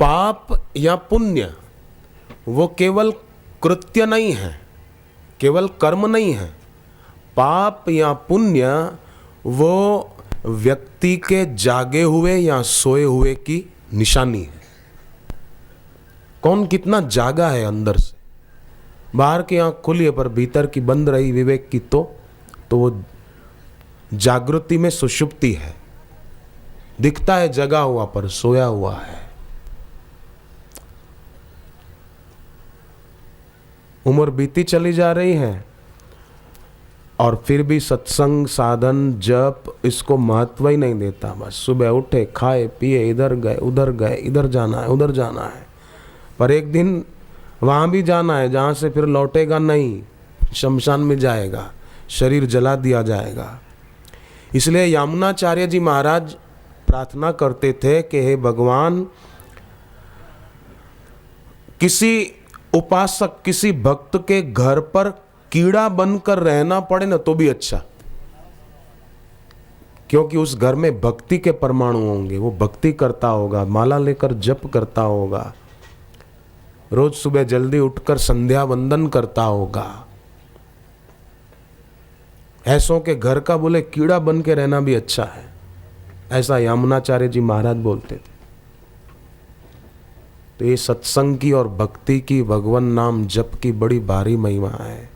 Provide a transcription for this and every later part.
पाप या पुण्य वो केवल कृत्य नहीं है, केवल कर्म नहीं है। पाप या पुण्य वो व्यक्ति के जागे हुए या सोए हुए की निशानी है। कौन कितना जागा है अंदर से। बाहर की आंख खुली है पर भीतर की बंद रही विवेक की, तो वो जागृति में सुषुप्ति है। दिखता है जगा हुआ पर सोया हुआ है। उम्र बीती चली जा रही है और फिर भी सत्संग, साधन, जप इसको महत्व ही नहीं देता। बस सुबह उठे, खाए पिए, इधर गए उधर गए, इधर जाना है उधर जाना है, पर एक दिन वहाँ भी जाना है जहाँ से फिर लौटेगा नहीं, शमशान में जाएगा, शरीर जला दिया जाएगा। इसलिए यामुनाचार्य जी महाराज प्रार्थना करते थे कि हे भगवान, किसी उपासक, किसी भक्त के घर पर कीड़ा बनकर रहना पड़े ना तो भी अच्छा, क्योंकि उस घर में भक्ति के परमाणु होंगे। वो भक्ति करता होगा, माला लेकर जप करता होगा, रोज सुबह जल्दी उठकर संध्या वंदन करता होगा। ऐसों के घर का बोले कीड़ा बन के रहना भी अच्छा है, ऐसा यामुनाचार्य जी महाराज बोलते थे। तो ये सत्संग की और भक्ति की, भगवान नाम जप की बड़ी भारी महिमा है।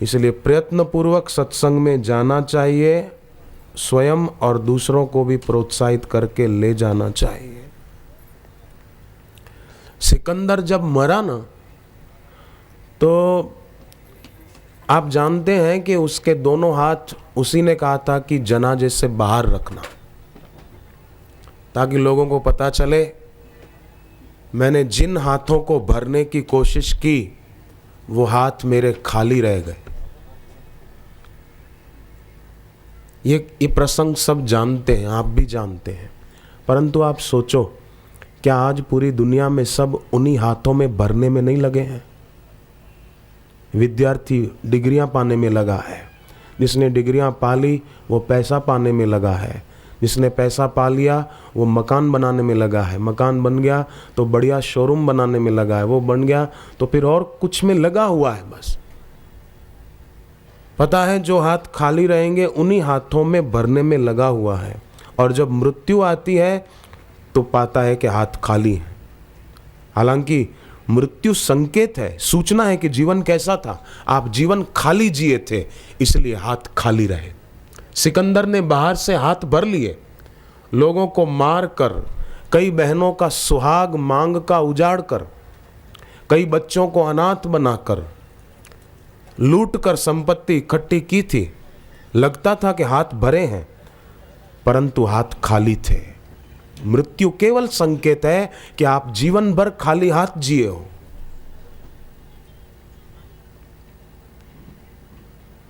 इसलिए प्रयत्न पूर्वक सत्संग में जाना चाहिए, स्वयं और दूसरों को भी प्रोत्साहित करके ले जाना चाहिए। सिकंदर जब मरा ना, तो आप जानते हैं कि उसके दोनों हाथ उसी ने कहा था कि जनाजे से बाहर रखना, ताकि लोगों को पता चले मैंने जिन हाथों को भरने की कोशिश की वो हाथ मेरे खाली रह गए। ये प्रसंग सब जानते हैं, आप भी जानते हैं, परंतु आप सोचो, क्या आज पूरी दुनिया में सब उन्हीं हाथों में भरने में नहीं लगे हैं? विद्यार्थी डिग्रियां पाने में लगा है, जिसने डिग्रियां पा ली वो पैसा पाने में लगा है, जिसने पैसा पा लिया वो मकान बनाने में लगा है, मकान बन गया तो बढ़िया शोरूम बनाने में लगा है, वो बन गया तो फिर और कुछ में लगा हुआ है। बस पता है जो हाथ खाली रहेंगे उन्हीं हाथों में भरने में लगा हुआ है, और जब मृत्यु आती है तो पाता है कि हाथ खाली है। हालांकि मृत्यु संकेत है, सूचना है कि जीवन कैसा था, आप जीवन खाली जिए थे इसलिए हाथ खाली रहे। सिकंदर ने बाहर से हाथ भर लिए, लोगों को मार कर, कई बहनों का सुहाग मांग का उजाड़ कर, कई बच्चों को अनाथ बनाकर, लूट कर संपत्ति इकट्ठी की थी। लगता था कि हाथ भरे हैं, परंतु हाथ खाली थे। मृत्यु केवल संकेत है कि आप जीवन भर खाली हाथ जिए हो।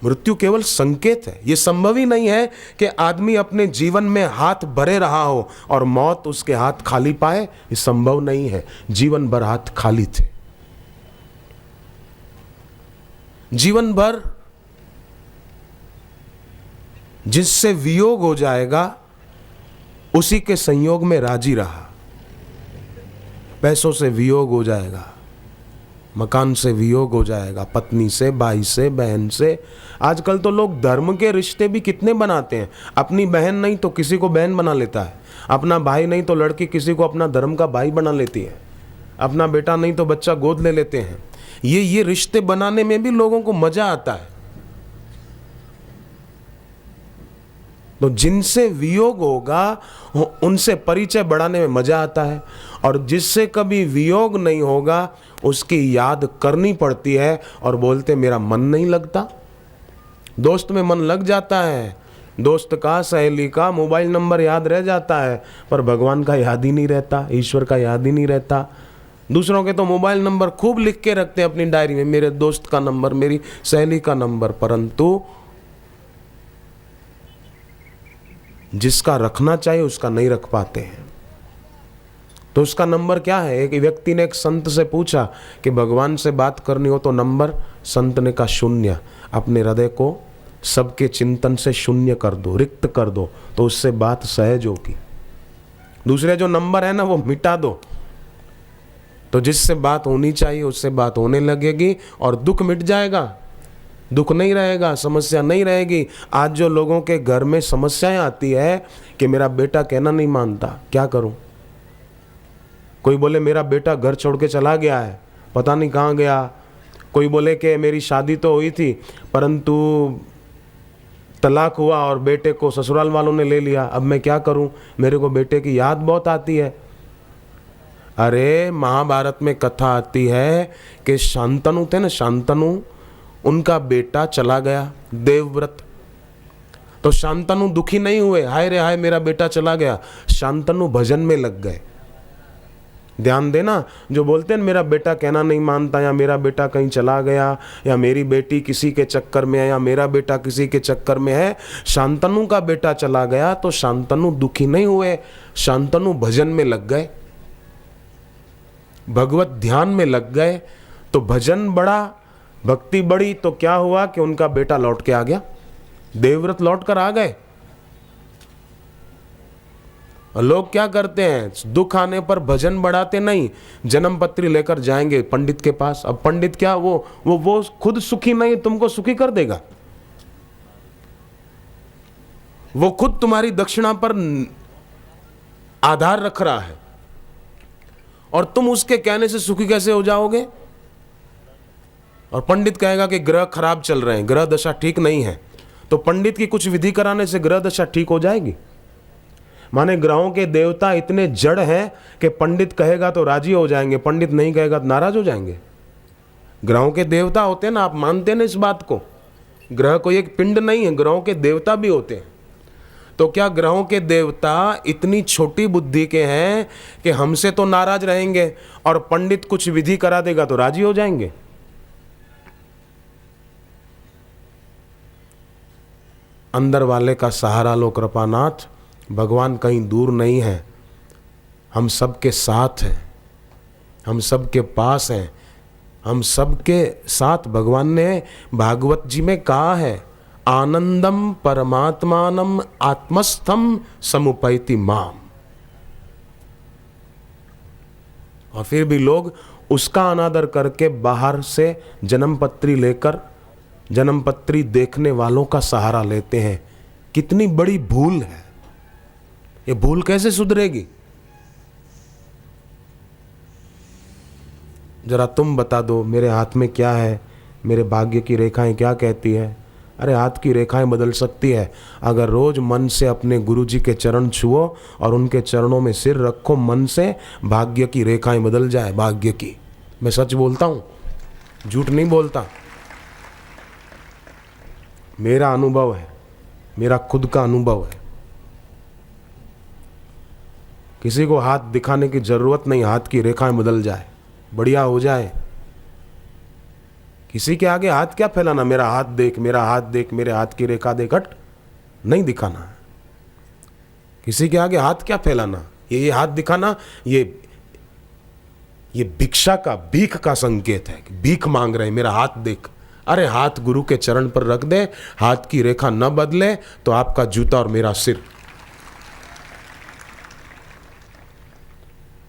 मृत्यु केवल संकेत है। यह संभव ही नहीं है कि आदमी अपने जीवन में हाथ भरे रहा हो और मौत उसके हाथ खाली पाए। यह संभव नहीं है। जीवन भर हाथ खाली थे। जीवन भर जिससे वियोग हो जाएगा उसी के संयोग में राजी रहा। पैसों से वियोग हो जाएगा, मकान से वियोग हो जाएगा, पत्नी से, भाई से, बहन से। आजकल तो लोग धर्म के रिश्ते भी कितने बनाते हैं। अपनी बहन नहीं तो किसी को बहन बना लेता है, अपना भाई नहीं तो लड़की किसी को अपना धर्म का भाई बना लेती है, अपना बेटा नहीं तो बच्चा गोद ले लेते हैं। ये रिश्ते बनाने में भी लोगों को मजा आता है। तो जिनसे वियोग होगा उनसे परिचय बढ़ाने में मजा आता है, और जिससे कभी वियोग नहीं होगा उसकी याद करनी पड़ती है और बोलते मेरा मन नहीं लगता। दोस्त में मन लग जाता है, दोस्त का, सहेली का मोबाइल नंबर याद रह जाता है, पर भगवान का याद ही नहीं रहता, ईश्वर का याद ही नहीं रहता। दूसरों के तो मोबाइल नंबर खूब लिख के रखते हैं अपनी डायरी में, मेरे दोस्त का नंबर, मेरी सहेली का नंबर, परंतु जिसका रखना चाहिए उसका नहीं रख पाते हैं। तो उसका नंबर क्या है? एक व्यक्ति ने एक संत से पूछा कि भगवान से बात करनी हो तो नंबर? संत ने कहा शून्य। अपने हृदय को सबके चिंतन से शून्य कर दो, रिक्त कर दो, तो उससे बात सहज होगी। दूसरे जो नंबर है ना वो मिटा दो, तो जिससे बात होनी चाहिए उससे बात होने लगेगी और दुख मिट जाएगा, दुख नहीं रहेगा, समस्या नहीं रहेगी। आज जो लोगों के घर में समस्याएं आती है कि मेरा बेटा कहना नहीं मानता, क्या करूं? कोई बोले मेरा बेटा घर छोड़ के चला गया है, पता नहीं कहाँ गया। कोई बोले कि मेरी शादी तो हुई थी परंतु तलाक हुआ और बेटे को ससुराल वालों ने ले लिया, अब मैं क्या करूं, मेरे को बेटे की याद बहुत आती है। अरे महाभारत में कथा आती है कि शांतनु थे ना, शांतनु, उनका बेटा चला गया देवव्रत, तो शांतनु दुखी नहीं हुए, हाय रे हाय मेरा बेटा चला गया, शांतनु भजन में लग गए। ध्यान देना, जो बोलते हैं मेरा बेटा कहना नहीं मानता, या मेरा बेटा कहीं चला गया, या मेरी बेटी किसी के चक्कर में है, या मेरा बेटा किसी के चक्कर में है, शांतनु का बेटा चला गया तो शांतनु दुखी नहीं हुए, शांतनु भजन में लग गए, भगवत ध्यान में लग गए। तो भजन बढ़ा, भक्ति बढ़ी, तो क्या हुआ कि उनका बेटा लौट के आ गया, देवव्रत लौट कर आ गए। और लोग क्या करते हैं, दुख आने पर भजन बढ़ाते नहीं, जन्म पत्री लेकर जाएंगे पंडित के पास। अब पंडित क्या, वो खुद सुखी नहीं, तुमको सुखी कर देगा। वो खुद तुम्हारी दक्षिणा पर आधार रख रहा है और तुम उसके कहने से सुखी कैसे हो जाओगे? और पंडित कहेगा कि ग्रह खराब चल रहे हैं, ग्रह दशा ठीक नहीं है, तो पंडित की कुछ विधि कराने से ग्रह दशा ठीक हो जाएगी? माने ग्रहों के देवता इतने जड़ हैं कि पंडित कहेगा तो राजी हो जाएंगे, पंडित नहीं कहेगा तो नाराज हो जाएंगे। ग्रहों के देवता होते हैं ना, आप मानते हैं ना इस बात को? ग्रह कोई एक पिंड नहीं है, ग्रहों के देवता भी होते हैं। तो क्या ग्रहों के देवता इतनी छोटी बुद्धि के हैं कि हमसे तो नाराज रहेंगे और पंडित कुछ विधि करा देगा तो राजी हो जाएंगे? अंदर वाले का सहारा लो कृपानाथ, भगवान कहीं दूर नहीं है, हम सबके साथ हैं, हम सबके पास हैं, हम सबके साथ। भगवान ने भागवत जी में कहा है, आनंदम परमात्मानम आत्मस्थम समुपैति माम। और फिर भी लोग उसका अनादर करके बाहर से जन्मपत्री लेकर जन्मपत्री देखने वालों का सहारा लेते हैं। कितनी बड़ी भूल है, ये भूल कैसे सुधरेगी? जरा तुम बता दो, मेरे हाथ में क्या है, मेरे भाग्य की रेखाएं क्या कहती है? अरे हाथ की रेखाएं बदल सकती है अगर रोज मन से अपने गुरुजी के चरण छुओ और उनके चरणों में सिर रखो, मन से भाग्य की रेखाएं बदल जाए, भाग्य की। मैं सच बोलता हूं, झूठ नहीं बोलता, मेरा अनुभव है, मेरा खुद का अनुभव है। किसी को हाथ दिखाने की जरूरत नहीं, हाथ की रेखाएं बदल जाए, बढ़िया हो जाए। किसी के आगे हाथ क्या फैलाना, मेरा हाथ देख, मेरा हाथ देख, मेरे हाथ की रेखा देख, हट, नहीं दिखाना है। किसी के आगे हाथ क्या फैलाना, ये हाथ दिखाना, ये भिक्षा का, भीख का संकेत है कि भीख मांग रहे हैं, मेरा हाथ देख। अरे हाथ गुरु के चरण पर रख दे, हाथ की रेखा न बदले तो आपका जूता और मेरा सिर।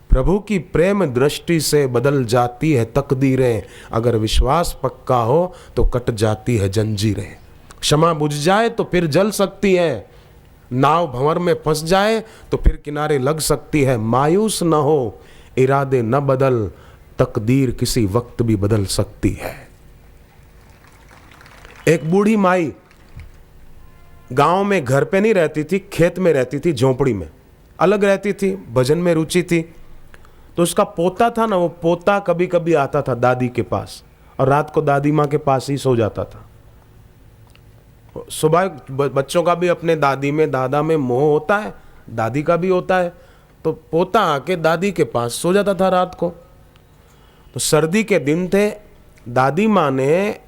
प्रभु की प्रेम दृष्टि से बदल जाती है तकदीरें, अगर विश्वास पक्का हो तो कट जाती है जंजीरें। क्षमा बुझ जाए तो फिर जल सकती है, नाव भंवर में फंस जाए तो फिर किनारे लग सकती है। मायूस न हो, इरादे न बदल, तकदीर किसी वक्त भी बदल सकती है। एक बूढ़ी माई गांव में घर पे नहीं रहती थी, खेत में रहती थी, झोपड़ी में अलग रहती थी, भजन में रुचि थी। तो उसका पोता था ना, वो पोता कभी कभी आता था दादी के पास और रात को दादी माँ के पास ही सो जाता था। सुबह बच्चों का भी अपने दादी में दादा में मोह होता है, दादी का भी होता है, तो पोता आके दादी के पास सो जाता था रात को। तो सर्दी के दिन थे, दादी माँ ने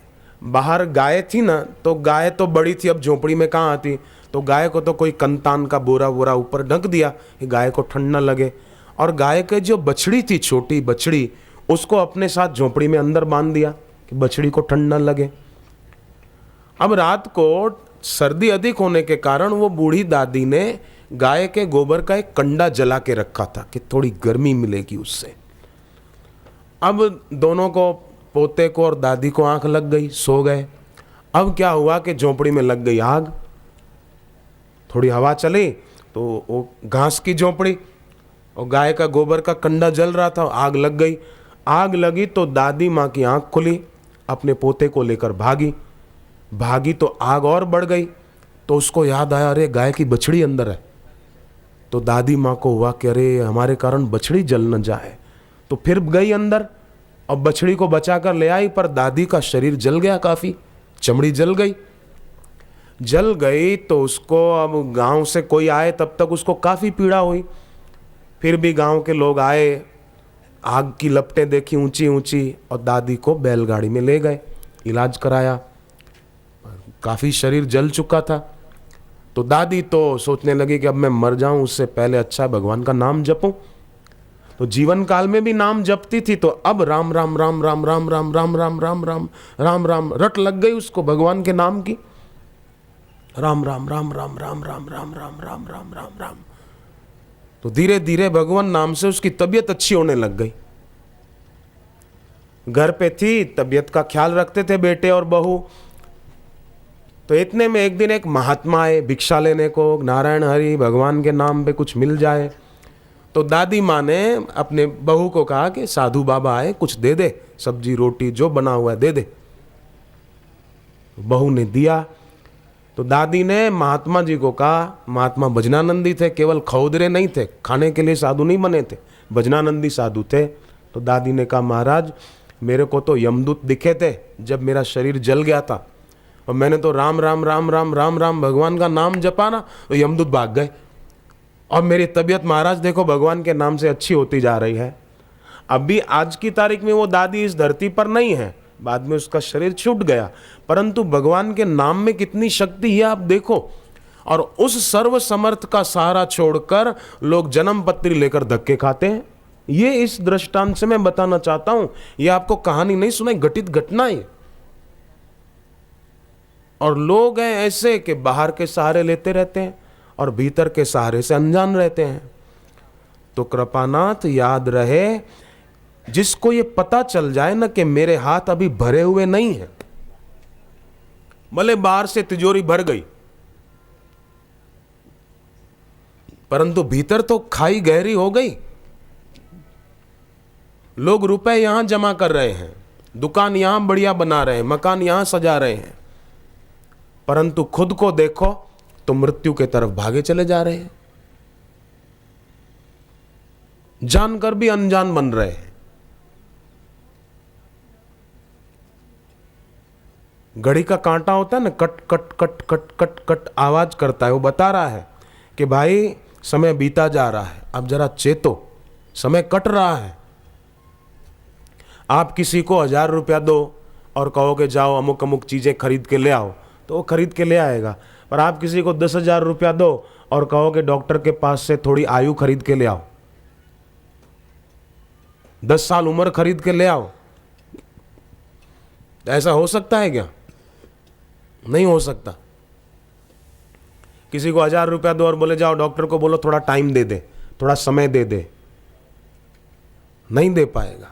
बाहर गाय थी ना, तो गाय तो बड़ी थी, अब झोपड़ी में कहाँ आती, तो गाय को तो कोई कंतान का बोरा वोरा ऊपर ढक दिया कि गाय को ठंड न लगे। और गाय के जो बछड़ी थी, छोटी बछड़ी, उसको अपने साथ झोपड़ी में अंदर बांध दिया कि बछड़ी को ठंड न लगे। अब रात को सर्दी अधिक होने के कारण वो बूढ़ी दादी ने गाय के गोबर का एक कंडा जला के रखा था कि थोड़ी गर्मी मिलेगी उससे। अब दोनों को, पोते को और दादी को आंख लग गई, सो गए। अब क्या हुआ कि झोपड़ी में लग गई आग। थोड़ी हवा चली तो वो घास की झोपड़ी और गाय का गोबर का कंडा जल रहा था, आग लग गई। आग लगी तो दादी माँ की आंख खुली, अपने पोते को लेकर भागी तो आग और बढ़ गई। तो उसको याद आया, अरे गाय की बछड़ी अंदर है। तो दादी माँ को हुआ कि अरे हमारे कारण बछड़ी जल न जाए। तो फिर गई अंदर और बछड़ी को बचा कर ले आई, पर दादी का शरीर जल गया, काफी चमड़ी जल गई। तो उसको, अब गांव से कोई आए तब तक उसको काफी पीड़ा हुई। फिर भी गांव के लोग आए, आग की लपटें देखी ऊंची ऊंची और दादी को बैलगाड़ी में ले गए, इलाज कराया। काफी शरीर जल चुका था। तो दादी तो सोचने लगी कि अब मैं मर जाऊं, उससे पहले अच्छा भगवान का नाम जपूं। तो जीवन काल में भी नाम जपती थी, तो अब राम राम राम राम राम राम राम राम राम राम राम राम रट लग गई उसको भगवान के नाम की। राम राम राम राम राम राम राम राम राम राम राम राम। तो धीरे धीरे भगवान नाम से उसकी तबीयत अच्छी होने लग गई। घर पे थी, तबीयत का ख्याल रखते थे बेटे और बहू। तो इतने में एक दिन एक महात्मा आए भिक्षा लेने को, नारायण हरि भगवान के नाम पे कुछ मिल जाए। तो दादी माँ ने अपने बहू को कहा कि साधु बाबा आए, कुछ दे दे, सब्जी रोटी जो बना हुआ है दे दे। बहू ने दिया। तो दादी ने महात्मा जी को कहा, महात्मा भजनानंदी थे, केवल खौदरे नहीं थे, खाने के लिए साधु नहीं बने थे, भजनानंदी साधु थे। तो दादी ने कहा, महाराज मेरे को तो यमदूत दिखे थे जब मेरा शरीर जल गया था, और मैंने तो राम राम राम राम राम राम भगवान का नाम जपा ना, तो यमदूत भाग गए। और मेरी तबीयत महाराज देखो भगवान के नाम से अच्छी होती जा रही है। अभी आज की तारीख में वो दादी इस धरती पर नहीं है, बाद में उसका शरीर छूट गया, परंतु भगवान के नाम में कितनी शक्ति है आप देखो। और उस सर्व समर्थ का सहारा छोड़कर लोग जन्म पत्री लेकर धक्के खाते हैं। ये इस दृष्टांत से मैं बताना चाहता हूं, ये आपको कहानी नहीं सुनाई, घटित घटना है। और लोग हैं ऐसे कि बाहर के सहारे लेते रहते हैं और भीतर के सहारे से अनजान रहते हैं। तो कृपानाथ याद रहे, जिसको ये पता चल जाए ना कि मेरे हाथ अभी भरे हुए नहीं हैं, भले बाहर से तिजोरी भर गई परंतु भीतर तो खाई गहरी हो गई। लोग रुपए यहां जमा कर रहे हैं, दुकान यहां बढ़िया बना रहे हैं, मकान यहां सजा रहे हैं, परंतु खुद को देखो तो मृत्यु के तरफ भागे चले जा रहे हैं, जानकर भी अनजान बन रहे हैं। घड़ी का कांटा होता है ना, cut cut cut cut cut cut आवाज करता है, वो बता रहा है कि भाई समय बीता जा रहा है, अब जरा चेतो, समय कट रहा है। आप किसी को 1000 रुपया दो और कहो कि जाओ अमुक अमुक चीजें खरीद के ले आओ, तो वो खरीद के ले आएगा। पर आप किसी को 10,000 रुपया दो और कहो कि डॉक्टर के पास से थोड़ी आयु खरीद के ले आओ, 10 साल उम्र खरीद के ले आओ, ऐसा हो सकता है क्या? नहीं हो सकता। किसी को 1000 रुपया दो और बोले जाओ डॉक्टर को बोलो थोड़ा टाइम दे दे, थोड़ा समय दे दे, नहीं दे पाएगा।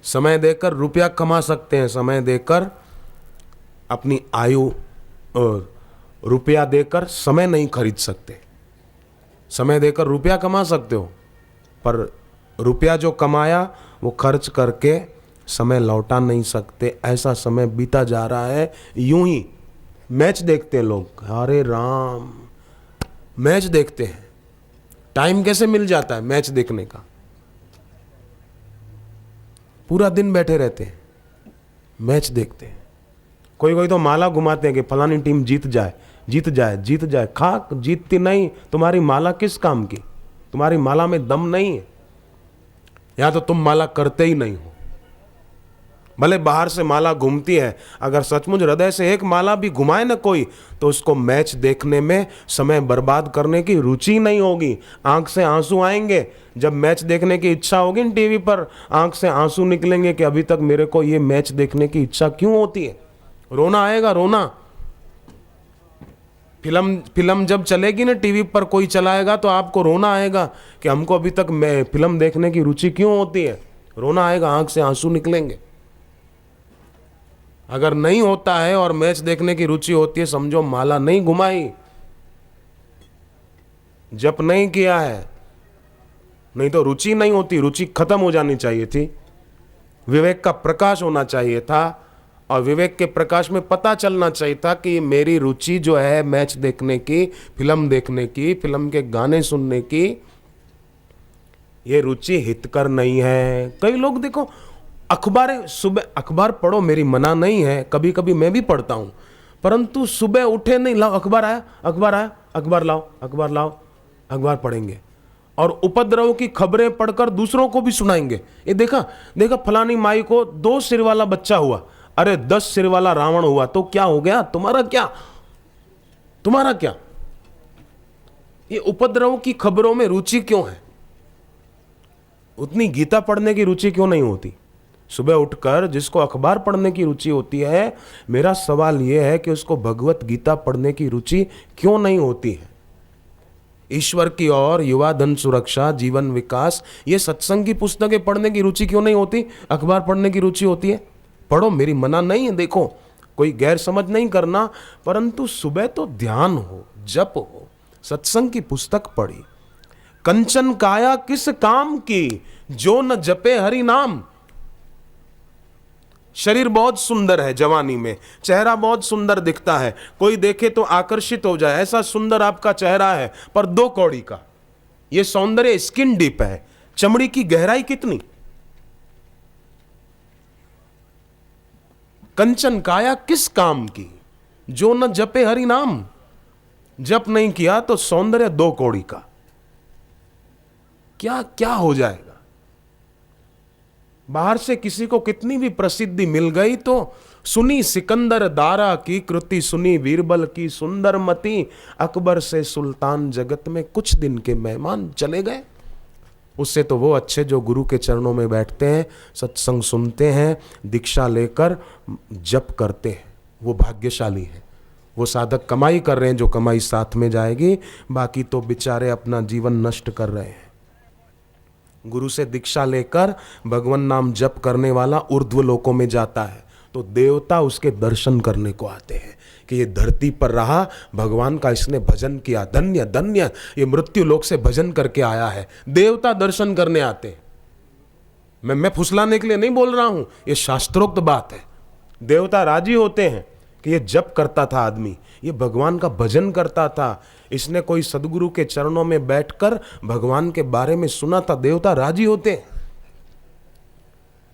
समय देकर रुपया कमा सकते हैं, समय देकर अपनी आयु, और रुपया देकर समय नहीं खरीद सकते। समय देकर रुपया कमा सकते हो, पर रुपया जो कमाया वो खर्च करके समय लौटा नहीं सकते। ऐसा समय बीता जा रहा है। यूं ही मैच देखते हैं लोग, अरे राम, मैच देखते हैं, टाइम कैसे मिल जाता है मैच देखने का? पूरा दिन बैठे रहते हैं, मैच देखते हैं। कोई कोई तो माला घुमाते हैं कि फलानी टीम जीत जाए जीत जाए जीत जाए। खाक, जीतती नहीं, तुम्हारी माला किस काम की? तुम्हारी माला में दम नहीं है, या तो तुम माला करते ही नहीं हो। भले बाहर से माला घूमती है, अगर सचमुच हृदय से एक माला भी घुमाए ना कोई, तो उसको मैच देखने में समय बर्बाद करने की रुचि नहीं होगी। आंख से आंसू आएंगे, जब मैच देखने की इच्छा होगी ना टीवी पर, आंख से आंसू निकलेंगे कि अभी तक मेरे को ये मैच देखने की इच्छा क्यों होती है। रोना आएगा, रोना। फिल्म जब चलेगी ना टीवी पर, कोई चलाएगा तो आपको रोना आएगा कि हमको अभी तक मैं फिल्म देखने की रुचि क्यों होती है। रोना आएगा, आंख से आंसू निकलेंगे। अगर नहीं होता है और मैच देखने की रुचि होती है, समझो माला नहीं घुमाई, जप नहीं किया है। नहीं तो रुचि नहीं होती, रुचि खत्म हो जानी चाहिए थी। विवेक का प्रकाश होना चाहिए था, और विवेक के प्रकाश में पता चलना चाहिए था कि मेरी रुचि जो है मैच देखने की, फिल्म देखने की, फिल्म के गाने सुनने की, ये रुचि हितकर नहीं है। कई लोग देखो अखबार, सुबह अखबार पढ़ो, मेरी मना नहीं है, कभी कभी मैं भी पढ़ता हूं, परंतु सुबह उठे नहीं, लाओ अखबार आया, अखबार आया, अखबार लाओ, अखबार लाओ, अखबार पढ़ेंगे और उपद्रव की खबरें पढ़कर दूसरों को भी सुनाएंगे। ये देखा देखा फलानी माई को 2 सिर वाला बच्चा हुआ, अरे 10 सिर वाला रावण हुआ तो क्या हो गया, तुम्हारा क्या, तुम्हारा क्या। ये उपद्रव की खबरों में रुचि क्यों है? उतनी गीता पढ़ने की रुचि क्यों नहीं होती? सुबह उठकर जिसको अखबार पढ़ने की रुचि होती है, मेरा सवाल यह है कि उसको भगवत गीता पढ़ने की रुचि क्यों नहीं होती है? ईश्वर की ओर, युवा धन सुरक्षा, जीवन विकास, ये सत्संग की पुस्तकें पढ़ने की रुचि क्यों नहीं होती? अखबार पढ़ने की रुचि होती है, पढ़ो, मेरी मना नहीं है। देखो, कोई गैर समझ नहीं करना, परंतु सुबह तो ध्यान हो, जप हो, सत्संग की पुस्तक पढ़ी। कंचन काया किस काम की, जो न जपे हरि नाम। शरीर बहुत सुंदर है, जवानी में चेहरा बहुत सुंदर दिखता है, कोई देखे तो आकर्षित हो जाए, ऐसा सुंदर आपका चेहरा है, पर 2 कौड़ी का। यह सौंदर्य स्किन डीप है, चमड़ी की गहराई कितनी। कंचन काया किस काम की, जो न जपे हरि नाम। जप नहीं किया तो सौंदर्य 2 कौड़ी का, क्या क्या हो जाएगा। बाहर से किसी को कितनी भी प्रसिद्धि मिल गई तो सुनी सिकंदर दारा की कृति, सुनी बीरबल की सुंदर मति, अकबर से सुल्तान जगत में कुछ दिन के मेहमान चले गए। उससे तो वो अच्छे जो गुरु के चरणों में बैठते हैं, सत्संग सुनते हैं, दीक्षा लेकर जप करते हैं, वो भाग्यशाली हैं। वो साधक कमाई कर रहे हैं, जो कमाई साथ में जाएगी, बाकी तो बेचारे अपना जीवन नष्ट कर रहे हैं। गुरु से दीक्षा लेकर भगवान नाम जप करने वाला ऊर्ध्व लोकों में जाता है तो देवता उसके दर्शन करने को आते हैं कि ये धरती पर रहा, भगवान का इसने भजन किया, धन्य धन्य, ये मृत्यु लोक से भजन करके आया है। देवता दर्शन करने आते हैं। मैं फुसलाने के लिए नहीं बोल रहा हूं, ये शास्त्रोक्त बात है। देवता राजी होते हैं कि ये जप करता था आदमी, ये भगवान का भजन करता था, इसने कोई सदगुरु के चरणों में बैठकर भगवान के बारे में सुना था। देवता राजी होते हैं,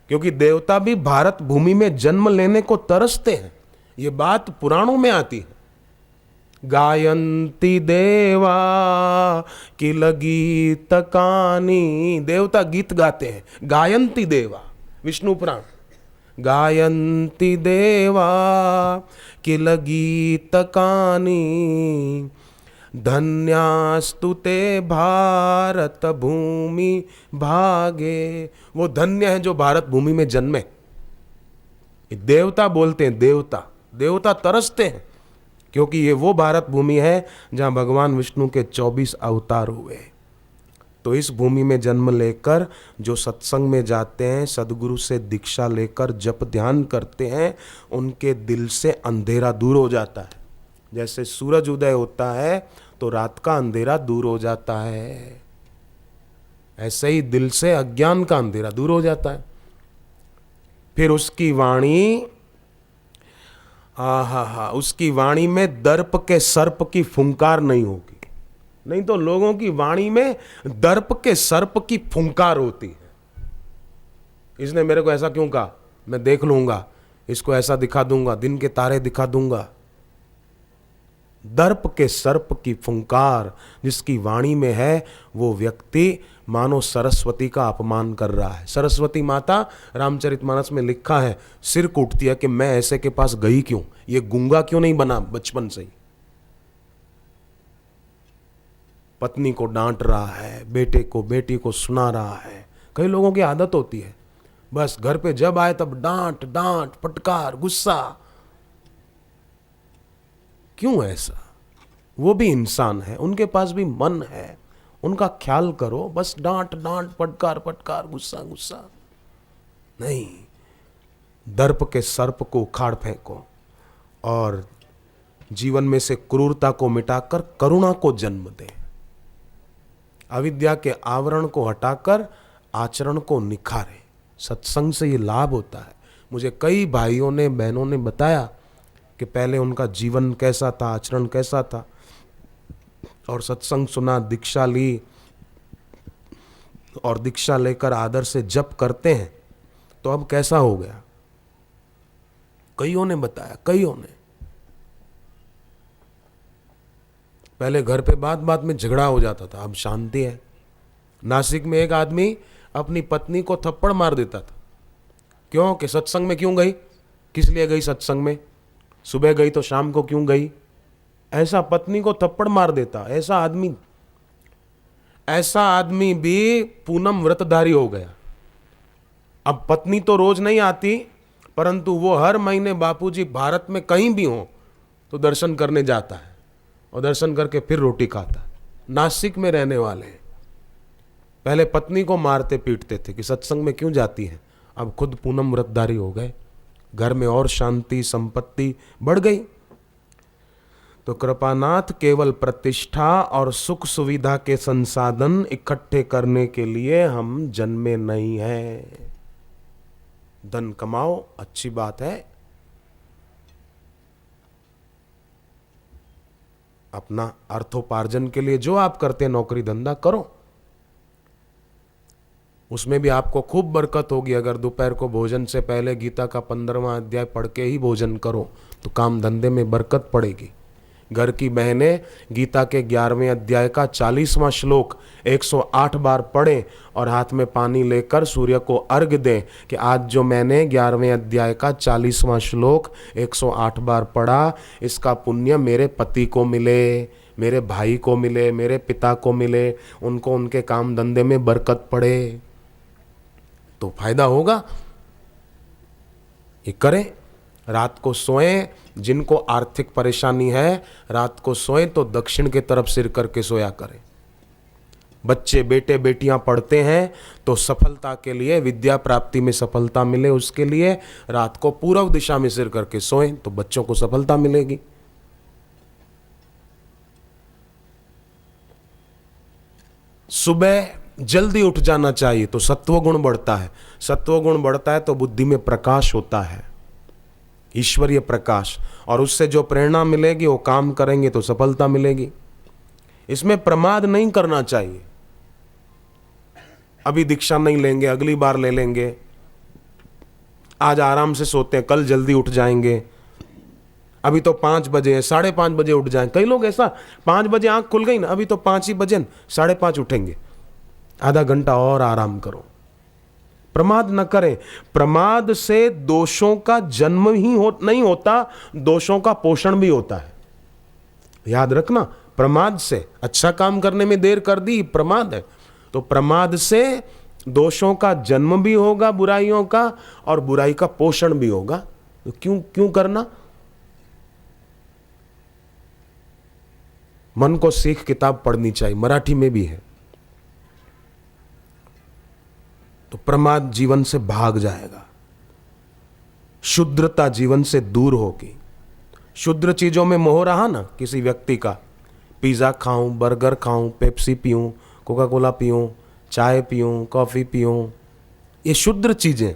क्योंकि देवता भी भारत भूमि में जन्म लेने को तरसते हैं। ये बात पुराणों में आती है। गायंती देवा की लगी तकानी, देवता गीत गाते हैं। गायंती देवा, विष्णु पुराण। गायंती देवा की लगी तकानी, धन्यास्तुते भारत भूमि भागे। वो धन्य है जो भारत भूमि में जन्मे। देवता बोलते हैं, देवता देवता तरसते हैं, क्योंकि ये वो भारत भूमि है जहां भगवान विष्णु के 24 अवतार हुए। तो इस भूमि में जन्म लेकर जो सत्संग में जाते हैं, सदगुरु से दीक्षा लेकर जप ध्यान करते हैं, उनके दिल से अंधेरा दूर हो जाता है। जैसे सूरज उदय होता है तो रात का अंधेरा दूर हो जाता है, ऐसे ही दिल से अज्ञान का अंधेरा दूर हो जाता है। फिर उसकी वाणी, उसकी वाणी में दर्प के सर्प की फुंकार नहीं होगी। नहीं तो लोगों की वाणी में दर्प के सर्प की फुंकार होती है। इसने मेरे को ऐसा क्यों कहा, मैं देख लूंगा, इसको ऐसा दिखा दूंगा, दिन के तारे दिखा दूंगा। दर्प के सर्प की फुंकार जिसकी वाणी में है, वो व्यक्ति मानो सरस्वती का अपमान कर रहा है। सरस्वती माता, रामचरितमानस में लिखा है, सिर कूटती है कि मैं ऐसे के पास गई क्यों, ये गूंगा क्यों नहीं बना बचपन से ही। पत्नी को डांट रहा है, बेटी को सुना रहा है। कई लोगों की आदत होती है, बस घर पे जब आए तब डांट डांट, फटकार, गुस्सा। क्यों ऐसा? वो भी इंसान है, उनके पास भी मन है, उनका ख्याल करो। बस डांट डांट, फटकार फटकार, गुस्सा गुस्सा नहीं। दर्प के सर्प को उखाड़ फेंको और जीवन में से क्रूरता को मिटाकर करुणा को जन्म दे। अविद्या के आवरण को हटाकर आचरण को निखारे। सत्संग से ये लाभ होता है। मुझे कई भाइयों ने, बहनों ने बताया कि पहले उनका जीवन कैसा था, आचरण कैसा था, और सत्संग सुना, दीक्षा ली, और दीक्षा लेकर आदर से जप करते हैं तो अब कैसा हो गया। कईयों ने बताया, कईयों ने। पहले घर पे बात बात में झगड़ा हो जाता था, अब शांति है। नासिक में एक आदमी अपनी पत्नी को थप्पड़ मार देता था। क्यों? कि सत्संग में क्यों गई, किस लिए गई सत्संग में, सुबह गई तो शाम को क्यों गई। ऐसा पत्नी को थप्पड़ मार देता। ऐसा आदमी भी पूनम व्रतधारी हो गया। अब पत्नी तो रोज नहीं आती, परंतु वो हर महीने बापूजी भारत में कहीं भी हो तो दर्शन करने जाता है और दर्शन करके फिर रोटी खाता है। नासिक में रहने वाले हैं। पहले पत्नी को मारते पीटते थे कि सत्संग में क्यों जाती है, अब खुद पूनम व्रतधारी हो गए। घर में और शांति, संपत्ति बढ़ गई। तो कृपानाथ केवल प्रतिष्ठा और सुख सुविधा के संसाधन इकट्ठे करने के लिए हम जन्मे नहीं हैं। धन कमाओ, अच्छी बात है, अपना अर्थोपार्जन के लिए जो आप करते हैं, नौकरी धंधा करो, उसमें भी आपको खूब बरकत होगी। अगर दोपहर को भोजन से पहले गीता का 15वां अध्याय पढ़ के ही भोजन करो तो काम धंधे में बरकत पड़ेगी। घर की बहनें गीता के 11वें अध्याय का 40वां श्लोक 108 बार पढ़ें और हाथ में पानी लेकर सूर्य को अर्घ्य दें कि आज जो मैंने 11वें अध्याय का 40वां श्लोक 108 बार पढ़ा, इसका पुण्य मेरे पति को मिले, मेरे भाई को मिले, मेरे पिता को मिले, उनको उनके काम धंधे में बरकत पड़े तो फायदा होगा। ये करें। रात को सोएं, जिनको आर्थिक परेशानी है रात को सोएं तो दक्षिण के तरफ सिर करके सोया करें। बच्चे, बेटे बेटियां पढ़ते हैं तो सफलता के लिए, विद्या प्राप्ति में सफलता मिले उसके लिए रात को पूर्व दिशा में सिर करके सोएं तो बच्चों को सफलता मिलेगी। सुबह जल्दी उठ जाना चाहिए तो सत्वगुण बढ़ता है। सत्वगुण बढ़ता है तो बुद्धि में प्रकाश होता है, ईश्वरीय प्रकाश, और उससे जो प्रेरणा मिलेगी वो काम करेंगे तो सफलता मिलेगी। इसमें प्रमाद नहीं करना चाहिए। अभी दीक्षा नहीं लेंगे, अगली बार ले लेंगे, आज आराम से सोते हैं, कल जल्दी उठ जाएंगे, अभी तो 5 बजे है, 5:30 बजे उठ जाएं। कई लोग ऐसा, 5 बजे आंख खुल गई ना, अभी तो 5 ही बजे, 5:30 उठेंगे, आधा घंटा और आराम करो। प्रमाद न करें। प्रमाद से दोषों का जन्म ही नहीं होता, दोषों का पोषण भी होता है। याद रखना, प्रमाद से अच्छा काम करने में देर कर दी, प्रमाद है। तो प्रमाद से दोषों का जन्म भी होगा, बुराइयों का, और बुराई का पोषण भी होगा। तो क्यों करना। मन को सीख किताब पढ़नी चाहिए, मराठी में भी है। तो प्रमाद जीवन से भाग जाएगा, शुद्रता जीवन से दूर होगी। शुद्र चीजों में मोह रहा ना किसी व्यक्ति का, पिज्जा खाऊं, बर्गर खाऊं, पेप्सी पीऊं, कोका कोला पीऊं, चाय पीऊं, कॉफी पीऊं, ये शुद्र चीजें,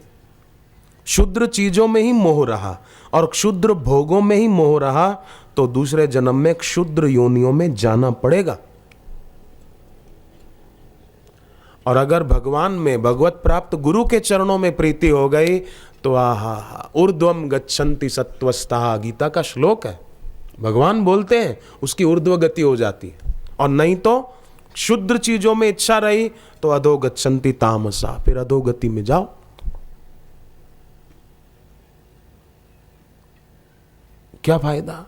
शुद्र चीजों में ही मोह रहा और क्षुद्र भोगों में ही मोह रहा तो दूसरे जन्म में क्षुद्र योनियों में जाना पड़ेगा। और अगर भगवान में, भगवत प्राप्त गुरु के चरणों में प्रीति हो गई तो आहा ऊर्ध्वम गच्छन्ति सत्वस्ता, गीता का श्लोक है, भगवान बोलते हैं, उसकी ऊर्ध्व गति हो जाती है। और नहीं तो शुद्र चीजों में इच्छा रही तो अधो गच्छन्ति तामसा, फिर अधोगति में जाओ। क्या फायदा।